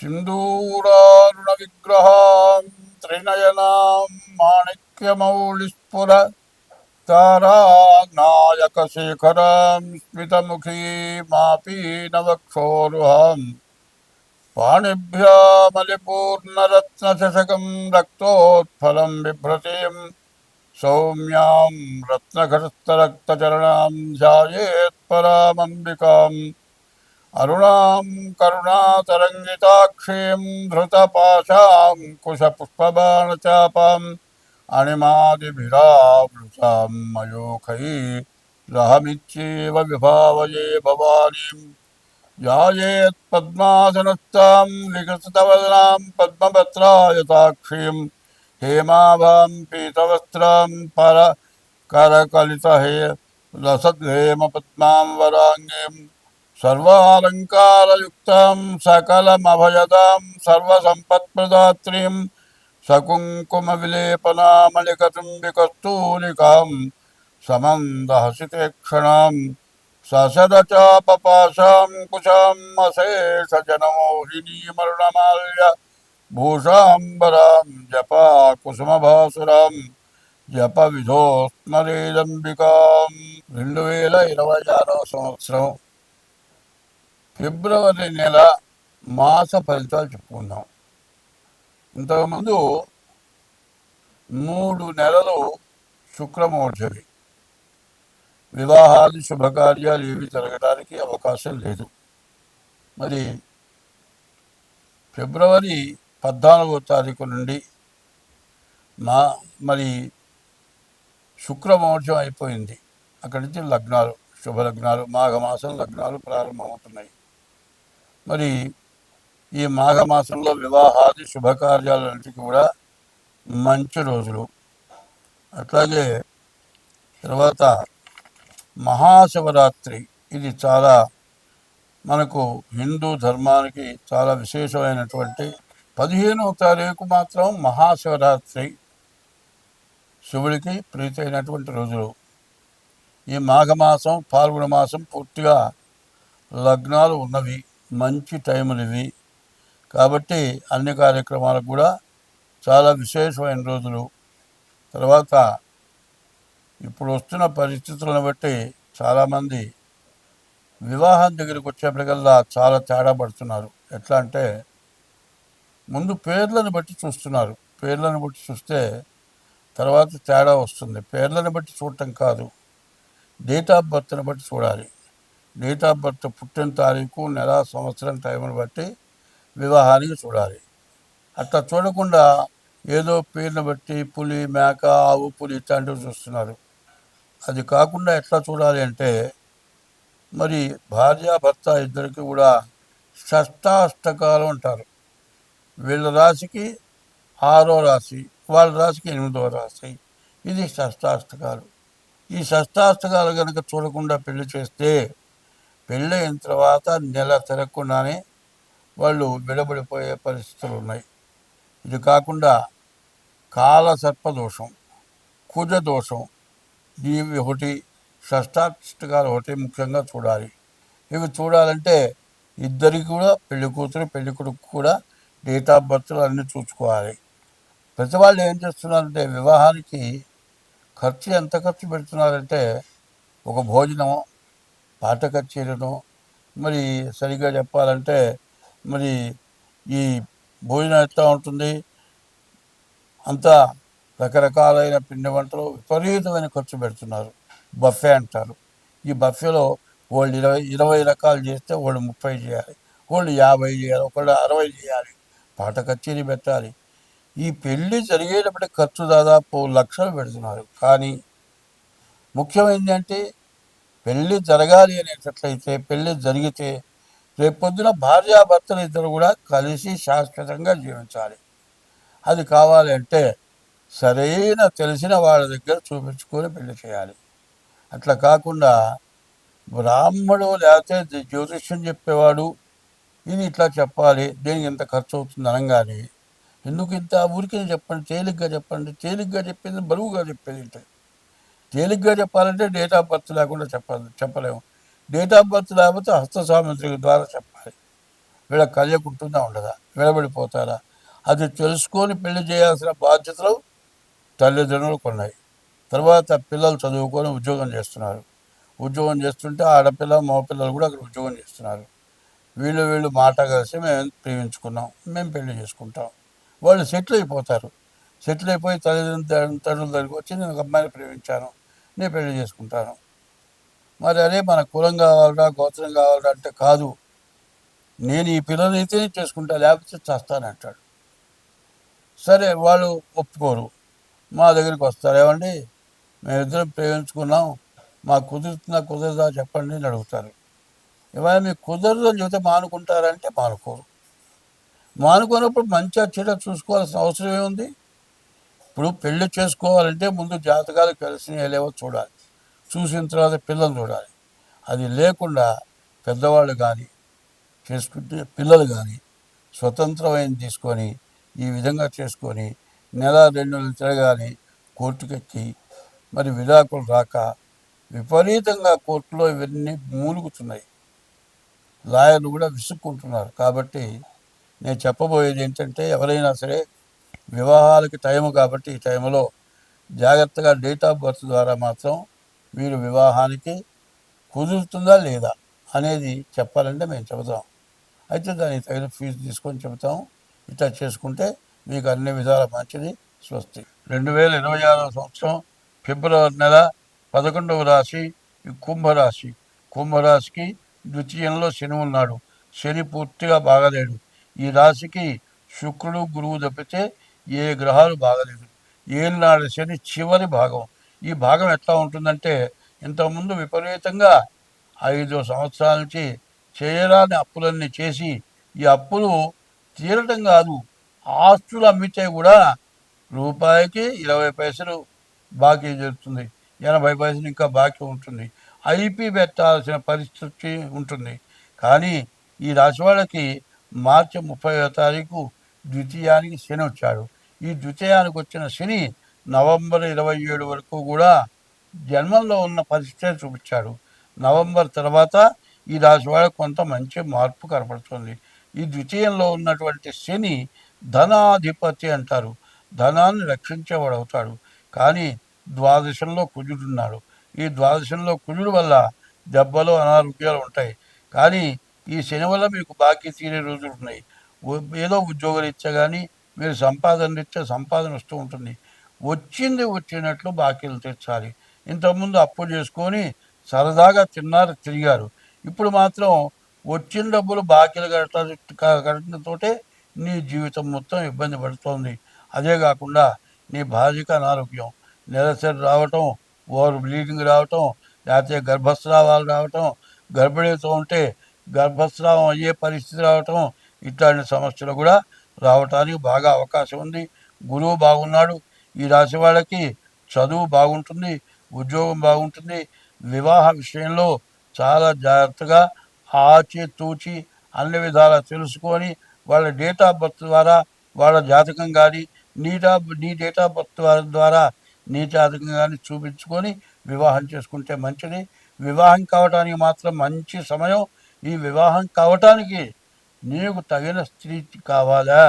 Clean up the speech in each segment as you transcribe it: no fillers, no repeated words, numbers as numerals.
सिन्दूरारुणविग्रहां त्रिनयनां माणिक्यमौलिस्फुर तारानायकशेखरां स्मितमुखीमापीनवक्षोरुहां पाणिभ्यामलिपूर्णरत्नचषकं रक्तोत्फलं बिभ्रतीं सौम्यां रत्नघटस्थरक्तचरणां ध्यायेत्परामम्बिकाम् अरुणां करुणातरङ्गिताक्षीं धृतपाशाङ्कुशपुष्पबाणचापाम् अणिमादिभिरावृतां मयूखैरहमित्येव विभावये भवानीं ध्यायेत्पद्मासनस्थां विकसितवदनां पद्मपत्रायताक्षीं हेमाभां पीतवस्त्रां करकलितहे लसद्हेमपद्मां वराङ्गीं सर्वालङ्कारयुक्तां सकलमभयदां सर्वसम्पत्प्रदात्रीं सकुङ्कुमविलेपनामलिकचुम्बिकस्तूलिकां समन्दहसिते ससदचापपाशां कुशाम् अशेषजनमोहिनीमरुणमाल्य भूषाम्बरां जपा कुसुमभासुरां జపవిధోస్మరేదంబికాం. 2026 సంవత్సరం ఫిబ్రవరి నెల మాస ఫలితాలు చెప్పుకుందాం. ఇంతకుముందు 3 నెలలు శుక్రమోర్జవి, వివాహాది శుభకార్యాలు ఏవి జరగడానికి అవకాశం లేదు. మరి ఫిబ్రవరి 14వ తారీఖు నుండి మరి శుక్రమోర్జం అయిపోయింది. అక్కడి నుంచి లగ్నాలు, శుభలగ్నాలు, మాఘమాసం లగ్నాలు ప్రారంభమవుతున్నాయి. మరి ఈ మాఘమాసంలో వివాహాది శుభకార్యాలన్నిటికీ కూడా మంచి రోజులు. అట్లాగే తర్వాత మహాశివరాత్రి, ఇది చాలా మనకు హిందూ ధర్మానికి చాలా విశేషమైనటువంటి 15వ తారీఖు మాత్రం మహాశివరాత్రి, శివుడికి ప్రీతి అయినటువంటి రోజులు. ఈ మాఘమాసం, పాల్గొన మాసం పూర్తిగా లగ్నాలు ఉన్నవి, మంచి టైములు ఇవి. కాబట్టి అన్ని కార్యక్రమాలకు కూడా చాలా విశేషమైన రోజులు. తర్వాత ఇప్పుడు వస్తున్న పరిస్థితులను బట్టి చాలామంది వివాహం దగ్గరికి వచ్చేప్పటికల్లా చాలా తేడా పడుతున్నారు. ఎట్లా అంటే ముందు పేర్లను బట్టి చూస్తున్నారు. పేర్లను బట్టి చూస్తే తర్వాత తేడా వస్తుంది. పేర్లను బట్టి చూడటం కాదు, డేట్ ఆఫ్ బర్త్ని బట్టి చూడాలి. డేట్ ఆఫ్ బర్త్, పుట్టిన తారీఖు, నెల, సంవత్సరం, టైంని బట్టి వివాహానికి చూడాలి. అట్లా చూడకుండా ఏదో పేరుని బట్టి పులి, మేక, ఆవు, పులి ఇట్లాంటివి చూస్తున్నారు. అది కాకుండా ఎట్లా చూడాలి అంటే, మరి భార్యాభర్త ఇద్దరికి కూడా షష్టాష్టకాలు అంటారు. వీళ్ళ రాశికి 6వ రాశి, వాళ్ళ రాశికి 8వ రాశి, ఇది షష్టాష్టకాలు. ఈ షష్టాష్టకాలు కనుక చూడకుండా పెళ్లి చేస్తే పెళ్ళైన తర్వాత నెల తిరగకుండానే వాళ్ళు విడబడిపోయే పరిస్థితులు ఉన్నాయి. ఇది కాకుండా కాలసర్పదోషం, కుజదోషం, ఇవి ఒకటి, షష్టాష్టకాలు ఒకటి ముఖ్యంగా చూడాలి. ఇవి చూడాలంటే ఇద్దరికి కూడా, పెళ్లి కూతురు పెళ్లి కొడుకు కూడా డేట్ ఆఫ్ బర్త్లు అన్నీ చూసుకోవాలి. ప్రతి వాళ్ళు ఏం చేస్తున్నారంటే వివాహానికి ఖర్చు ఎంత ఖర్చు పెడుతున్నారంటే, ఒక భోజనం, పాట కచేరీను, మరి సరిగ్గా చెప్పాలంటే మరి ఈ భోజనం ఎట్లా ఉంటుంది, అంతా రకరకాలైన పిండి వంటలు విపరీతమైన ఖర్చు పెడుతున్నారు. బఫే అంటారు. ఈ బఫేలో వాళ్ళు 20 రకాలు చేస్తే వాళ్ళు 30 చేయాలి, వాళ్ళు 50 చేయాలి, ఒకళ్ళు 60 చేయాలి, పాట కచేరీ పెట్టాలి. ఈ పెళ్ళి జరిగేటప్పటికి ఖర్చు దాదాపు లక్షలు పెడుతున్నారు. కానీ ముఖ్యమైనది అంటే పెళ్ళి జరగాలి అనేటట్లయితే, పెళ్ళి జరిగితే రేపొద్దున భార్యాభర్తలు ఇద్దరు కూడా కలిసి శాశ్వతంగా జీవించాలి. అది కావాలి అంటే సరైన తెలిసిన వాళ్ళ దగ్గర చూపించుకొని పెళ్లి చేయాలి. అట్లా కాకుండా బ్రాహ్మడు లేకపోతే జ్యోతిష్యం చెప్పేవాడు ఇది ఇట్లా చెప్పాలి, దేనికి ఇంత ఖర్చు అవుతుంది అనగానే, ఎందుకు ఇంత ఊరికి చెప్పండి, తేలిగ్గా చెప్పండి. తేలిగ్గా చెప్పింది బరువుగా చెప్పేది అంటే, తేలిగ్గా చెప్పాలంటే డేట్ ఆఫ్ బర్త్ లేకుండా చెప్పలేము. డేట్ ఆఫ్ బర్త్ లేకపోతే హస్త సాముద్రిక ద్వారా చెప్పాలి. వీళ్ళ కళ్యకు ఉంటుందా ఉండదా, విడబడిపోతారా? అది తెలుసుకొని పెళ్లి చేయాల్సిన బాధ్యతలు తల్లిదండ్రులకు ఉన్నాయి. తర్వాత పిల్లలు చదువుకొని ఉద్యోగం చేస్తున్నారు. ఉద్యోగం చేస్తుంటే ఆడపిల్ల మగపిల్లలు కూడా అక్కడ ఉద్యోగం చేస్తున్నారు. వీళ్ళు మాట కలిసి మేము ప్రేమించుకున్నాం, మేము పెళ్లి చేసుకుంటాం. వాళ్ళు సెటిల్ అయిపోతారు. సెటిల్ అయిపోయి తండ్రుల దగ్గరికి వచ్చి నేను ఒక అమ్మాయిని ప్రేమించాను, నేను పెళ్లి చేసుకుంటాను. మరి అదే మన కులం కావాలరా, గోత్రం కావాలరా అంటే కాదు, నేను ఈ పిల్లలైతేనే చేసుకుంటా, లేకపోతే చేస్తానంటాడు. సరే వాళ్ళు ఒప్పుకోరు. మా దగ్గరికి వస్తారు, ఏమండి మేమిద్దరం ప్రేమించుకున్నాం, మాకు కుదురుతుందా కుదరదా చెప్పండి అని అడుగుతారు. ఇవాళ మీకు కుదరదు అని చెబితే మానుకుంటారంటే మానుకోరు. మానుకున్నప్పుడు మంచిగా చెడ్డ చూసుకోవాల్సిన అవసరం ఏముంది? ఇప్పుడు పెళ్లి చేసుకోవాలంటే ముందు జాతకాలు కలిసినవి లేవో చూడాలి, చూసిన తర్వాత పిల్లలు చూడాలి. అది లేకుండా పెద్దవాళ్ళు కానీ చేసుకుంటే పిల్లలు కానీ స్వతంత్రమైన తీసుకొని ఈ విధంగా చేసుకొని నెల 2 నెలలు తిరగాలి, కోర్టుకెక్కి మరి విడాకులు రాక విపరీతంగా కోర్టులో ఇవన్నీ మూలుగుతున్నాయి. లాయర్లు కూడా విసుక్కుంటున్నారు. కాబట్టి నేను చెప్పబోయేది ఏంటంటే, ఎవరైనా సరే వివాహాలకి టైము కాబట్టి ఈ టైంలో జాగ్రత్తగా డేట్ ఆఫ్ బర్త్ ద్వారా మాత్రం మీరు వివాహానికి కుదురుతుందా లేదా అనేది చెప్పాలంటే మేము చెబుతాం. అయితే దానికి తగిన ఫీజు తీసుకొని చెబుతాం. ఇట్లా చేసుకుంటే మీకు అన్ని విధాల మంచిది. స్వస్తి. 2026 సంవత్సరం ఫిబ్రవరి నెల 11వ రాశి కుంభరాశి. కుంభరాశికి ద్వితీయంలో శని ఉన్నాడు. శని పూర్తిగా బాగలేడు. ఈ రాశికి శుక్రుడు గురువు తప్పితే ఏ గ్రహాలు బాగలేదు. ఏలినాడు శని చివరి భాగం. ఈ భాగం ఎట్లా ఉంటుందంటే, ఇంతకుముందు విపరీతంగా 5 సంవత్సరాల నుంచి చేయరాని అప్పులన్నీ చేసి ఈ అప్పులు తీరటం కాదు, ఆస్తులు అమ్మితే కూడా రూపాయికి 20 పైసలు బాకీ జరుగుతుంది, 80 పైసలు ఇంకా బాకీ ఉంటుంది. ఐపీ పెట్టాల్సిన పరిస్థితి ఉంటుంది. కానీ ఈ రాశి వాళ్ళకి మార్చి 30వ తారీఖు ద్వితీయానికి శని వచ్చాడు. ఈ ద్వితీయానికి వచ్చిన శని నవంబర్ 27 వరకు కూడా జన్మంలో ఉన్న పరిస్థితి చూపించాడు. నవంబర్ తర్వాత ఈ రాశి వాళ్ళకు కొంత మంచి మార్పు కనపడుతుంది. ఈ ద్వితీయంలో ఉన్నటువంటి శని ధనాధిపతి అంటారు, ధనాన్ని రక్షించేవాడవుతాడు. కానీ ద్వాదశంలో కుజుడున్నాడు. ఈ ద్వాదశంలో కుజుడు వల్ల దెబ్బలు అనారోగ్యాలు ఉంటాయి. కానీ ఈ శని వల్ల మీకు బాకీ తీరే రోజులు ఉన్నాయి. ఏదో ఉద్యోగరీత్యా కానీ మీరు సంపాదన రీత్యా సంపాదన వస్తూ ఉంటుంది. వచ్చింది వచ్చినట్లు బాకీలు తీర్చాలి. ఇంతకుముందు అప్పు చేసుకొని సరదాగా తిన్నారు, తిరిగారు. ఇప్పుడు మాత్రం వచ్చిన డబ్బులు బాకీలు కట్టడంతో నీ జీవితం మొత్తం ఇబ్బంది పడుతోంది. అదే కాకుండా నీ భార్యకి అనారోగ్యం, నెలసరి రావటం, ఓవర్ బ్లీడింగ్ రావటం, లేకపోతే గర్భస్రావాలు రావటం, గర్భిణీతో ఉంటే గర్భస్రావం అయ్యే పరిస్థితి రావటం, ఇట్లాంటి సమస్యలు కూడా రావటానికి బాగా అవకాశం ఉంది. గురువు బాగున్నాడు. ఈ రాశి వాళ్ళకి చదువు బాగుంటుంది, ఉద్యోగం బాగుంటుంది. వివాహ విషయంలో చాలా జాగ్రత్తగా ఆచితూచి అన్ని విధాలా తెలుసుకొని వాళ్ళ డేట్ ఆఫ్ బర్త్ ద్వారా వాళ్ళ జాతకం కానీ నీ డేట్ ఆఫ్ బర్త్ ద్వారా నీ జాతకం కానీ చూపించుకొని వివాహం చేసుకుంటే మంచిది. వివాహం కావటానికి మాత్రం మంచి సమయం. ఈ వివాహం కావటానికి నీకు తగిన స్త్రీ కావాలా,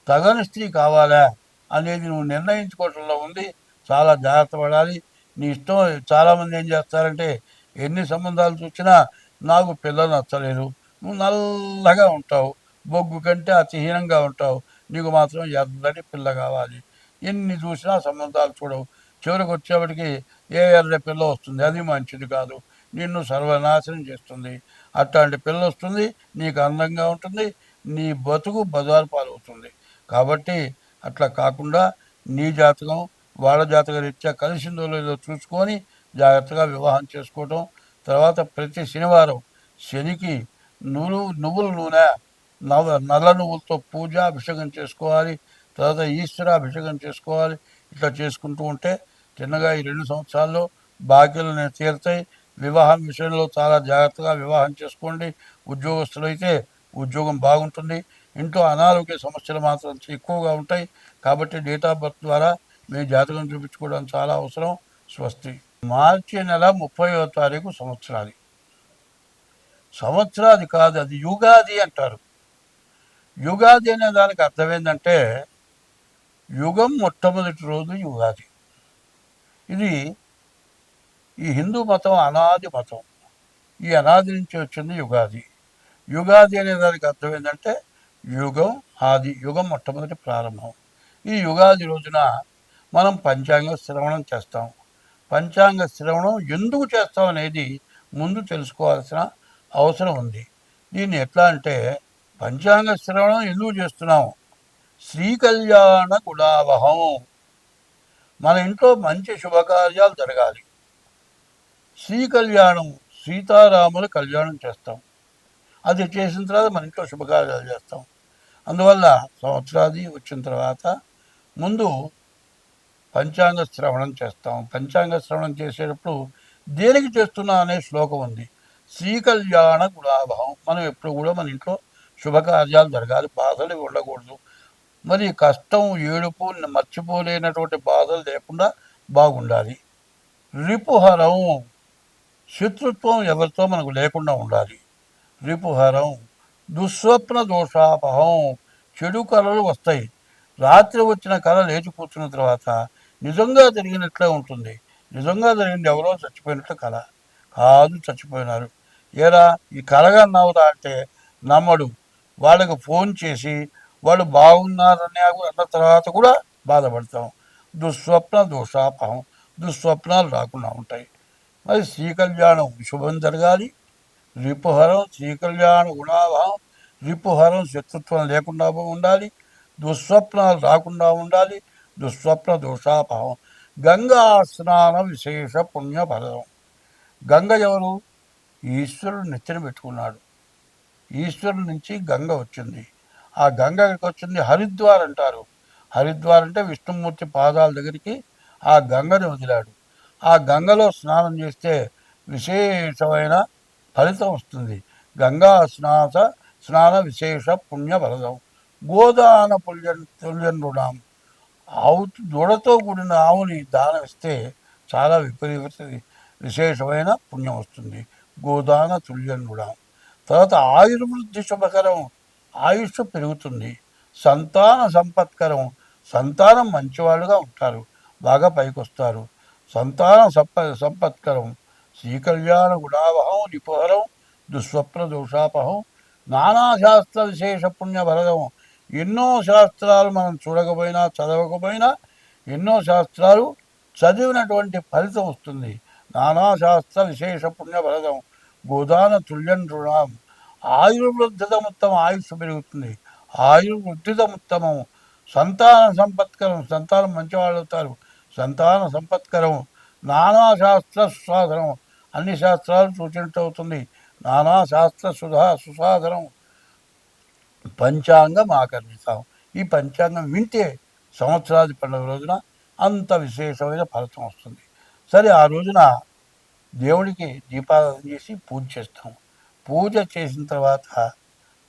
తగని స్త్రీ కావాలా అనేది నువ్వు నిర్ణయించుకోవటంలో ఉంది. చాలా జాగ్రత్త పడాలి. నీ ఇష్టం. చాలామంది ఏం చేస్తారంటే, ఎన్ని సంబంధాలు చూసినా నాకు పిల్లలు నచ్చలేదు, నువ్వు నల్లగా ఉంటావు, బొగ్గు కంటే అతిహీనంగా ఉంటావు, నీకు మాత్రం ఎర్రటి పిల్ల కావాలి. ఎన్ని చూసినా సంబంధాలు చూడవు. చివరికి వచ్చేప్పటికి ఏ ఎర్ర పిల్ల వస్తుంది, అది మంచిది కాదు, నిన్ను సర్వనాశనం చేస్తుంది. అట్లాంటి పిల్ల వస్తుంది, నీకు అందంగా ఉంటుంది, నీ బతుకు బజారు పాలవుతుంది. కాబట్టి అట్లా కాకుండా నీ జాతకం వాళ్ళ జాతక రీత్యా కలిసిందో లేదో చూసుకొని జాగ్రత్తగా వివాహం చేసుకోవటం. తర్వాత ప్రతి శనివారం శనికి నువ్వుల నూనె, నల్ల నువ్వులతో పూజ అభిషేకం చేసుకోవాలి. తర్వాత ఈశ్వర అభిషేకం చేసుకోవాలి. ఇట్లా చేసుకుంటూ ఉంటే చిన్నగా ఈ 2 సంవత్సరాల్లో బాకీలు తీరుతాయి. వివాహం విషయంలో చాలా జాగ్రత్తగా వివాహం చేసుకోండి. ఉద్యోగస్తులైతే ఉద్యోగం బాగుంటుంది. ఇంట్లో అనారోగ్య సమస్యలు మాత్రం ఎక్కువగా ఉంటాయి. కాబట్టి డేట్ ఆఫ్ బర్త్ ద్వారా మీ జాతకం చూపించుకోవడం చాలా అవసరం. స్వస్తి. మార్చి నెల 30వ తారీఖు సంవత్సరాది. సంవత్సరాది కాదు, అది యుగాది అంటారు. యుగాది అనే దానికి అర్థం ఏంటంటే యుగం మొట్టమొదటి రోజు యుగాది. ఇది ఈ హిందూ మతం అనాది మతం. ఈ అనాది నుంచి వచ్చింది యుగాది. యుగాది అనే దానికి అర్థం ఏంటంటే యుగం ఆది, యుగం మొట్టమొదటి ప్రారంభం. ఈ యుగాది రోజున మనం పంచాంగ శ్రవణం చేస్తాం. పంచాంగ శ్రవణం ఎందుకు చేస్తాం అనేది ముందు తెలుసుకోవాల్సిన అవసరం ఉంది. దీన్ని ఎట్లా అంటే పంచాంగ శ్రవణం ఎందుకు చేస్తున్నాం? శ్రీ కళ్యాణ గుణావహం. మన ఇంట్లో మంచి శుభకార్యాలు జరగాలి. శ్రీ కళ్యాణం, సీతారాముల కళ్యాణం చేస్తాం. అది చేసిన తర్వాత మన ఇంట్లో శుభకార్యాలు చేస్తాం. అందువల్ల సంవత్సరాది వచ్చిన తర్వాత ముందు పంచాంగ శ్రవణం చేస్తాం. పంచాంగ శ్రవణం చేసేటప్పుడు దేనికి చేస్తున్నాం అనే శ్లోకం ఉంది. శ్రీ కళ్యాణ గుణాభావం. మనం ఎప్పుడు కూడా మన ఇంట్లో శుభకార్యాలు జరగాలి, బాధలు ఉండకూడదు. మరి కష్టం, ఏడుపు, మర్చిపోలేనటువంటి బాధలు లేకుండా బాగుండాలి. రిపుహరం, శత్రుత్వం ఎవరితో మనకు లేకుండా ఉండాలి. రిపుహరం, దుస్వప్న దోషాపహం. చెడు కళలు వస్తాయి. రాత్రి వచ్చిన కళ లేచి కూర్చున్న తర్వాత నిజంగా జరిగినట్లే ఉంటుంది. నిజంగా జరిగింది ఎవరో చచ్చిపోయినట్లు కళ కాదు, చచ్చిపోయినారు. ఏరా ఈ కళగా నవ్వుతా అంటే నమ్మడు. వాళ్ళకి ఫోన్ చేసి వాళ్ళు బాగున్నారని అన్న తర్వాత కూడా బాధపడతాం. దుస్వప్న దోషాపహం, దుస్వప్నాలు రాకుండా ఉంటాయి. మరి శ్రీ కళ్యాణం శుభం జరగాలి. రిపుహరం, శ్రీ కళ్యాణ గుణాభావం. రిపుహరం, శత్రుత్వం లేకుండా ఉండాలి. దుస్వప్నాలు రాకుండా ఉండాలి. దుస్వప్న దోషాపహం. గంగా స్నాన విశేష పుణ్యఫలం. గంగ ఎవరు? ఈశ్వరుడు నెత్తిన పెట్టుకున్నాడు. ఈశ్వరుడి నుంచి గంగ వచ్చింది. ఆ గంగ ఎక్కడికి వచ్చింది? హరిద్వార్ అంటారు. హరిద్వార్ అంటే విష్ణుమూర్తి పాదాల దగ్గరికి ఆ గంగని వదిలాడు. ఆ గంగలో స్నానం చేస్తే విశేషమైన ఫలితం వస్తుంది. గంగా స్నాన విశేష పుణ్య ఫలితం. గోదాన తుల్యం రుణం. ఆవు దూడతో కూడిన ఆవుని దానం ఇస్తే చాలా విశేషమైన పుణ్యం వస్తుంది. గోదాన తుల్యం రుణం. తర్వాత ఆయుర్వృద్ధి శుభకరం. ఆయుష్ పెరుగుతుంది. సంతాన సంపత్కరం. సంతానం మంచివాళ్ళుగా ఉంటారు, బాగా పైకొస్తారు. సంతాన సంపత్కరం. శ్రీకళ్యాణ గుణావహం నిపుహరం, దుస్వప్న దోషాపహం. నానాశాస్త్ర విశేష పుణ్యభరదం. ఎన్నో శాస్త్రాలు మనం చూడకపోయినా చదవకపోయినా ఎన్నో శాస్త్రాలు చదివినటువంటి ఫలితం వస్తుంది. నానాశాస్త్ర విశేష పుణ్యభరదం. గోదాన తుల్యం రుణం. ఆయుర్వృద్ధితముత్తమం. ఆయుష్ పెరుగుతుంది. ఆయుర్వృద్ధితముత్తమం. సంతాన సంపత్కరం. సంతానం మంచివాళ్ళు అవుతారు. సంతాన సంపత్కరం. నానాశాస్త్ర సుసాధనం. అన్ని శాస్త్రాలు సూచించవుతుంది అవుతుంది. నానాశాస్త్ర సుసాధనం. పంచాంగం ఆకర్షిస్తాం. ఈ పంచాంగం వింటే సంవత్సరాది పండుగ రోజున అంత విశేషమైన ఫలితం వస్తుంది. సరే, ఆ రోజున దేవుడికి దీపారాధన చేసి పూజ చేస్తాం. పూజ చేసిన తర్వాత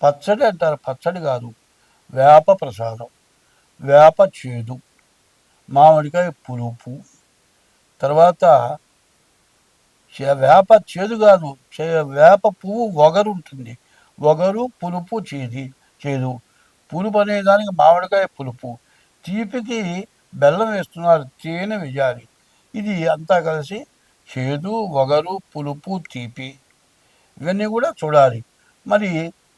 పచ్చడి అంటారు. పచ్చడి కాదు, వేప ప్రసాదం. వేప చేదు, మామిడికాయ పులుపు. తర్వాత వేప చేదు కాదు, వేప పువ్వు వగరు ఉంటుంది. వగరు, పులుపు, చేదు. పులుపు అనే దానికి మామిడికాయ పులుపు. తీపికి బెల్లం వేస్తున్నారు, తేనె వేయాలి. ఇది అంతా కలిసి చేదు, వగరు, పులుపు, తీపి ఇవన్నీ కూడా చూడాలి. మరి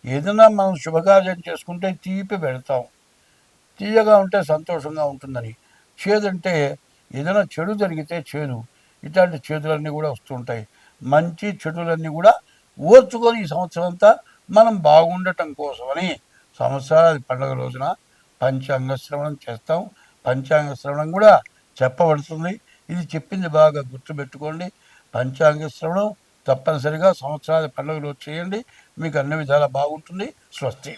ఏదైనా మనం శుభకార్యం చేసుకుంటే తీపి పెడతాం, తీయగా ఉంటే సంతోషంగా ఉంటుందని. చేదంటే ఏదైనా చెడు జరిగితే చేదు. ఇట్లాంటి చేతులన్నీ కూడా వస్తుంటాయి. మంచి చెడులన్నీ కూడా ఓర్చుకొని ఈ సంవత్సరం అంతా మనం బాగుండటం కోసమని సంవత్సరాది పండుగ రోజున పంచాంగ శ్రవణం చేస్తాం. పంచాంగ శ్రవణం కూడా చెప్పబడుతుంది. ఇది చెప్పింది బాగా గుర్తుపెట్టుకోండి. పంచాంగ శ్రవణం తప్పనిసరిగా సంవత్సరాది పండుగలో చేయండి. మీకు అన్ని విధాలా బాగుంటుంది. స్వస్తి.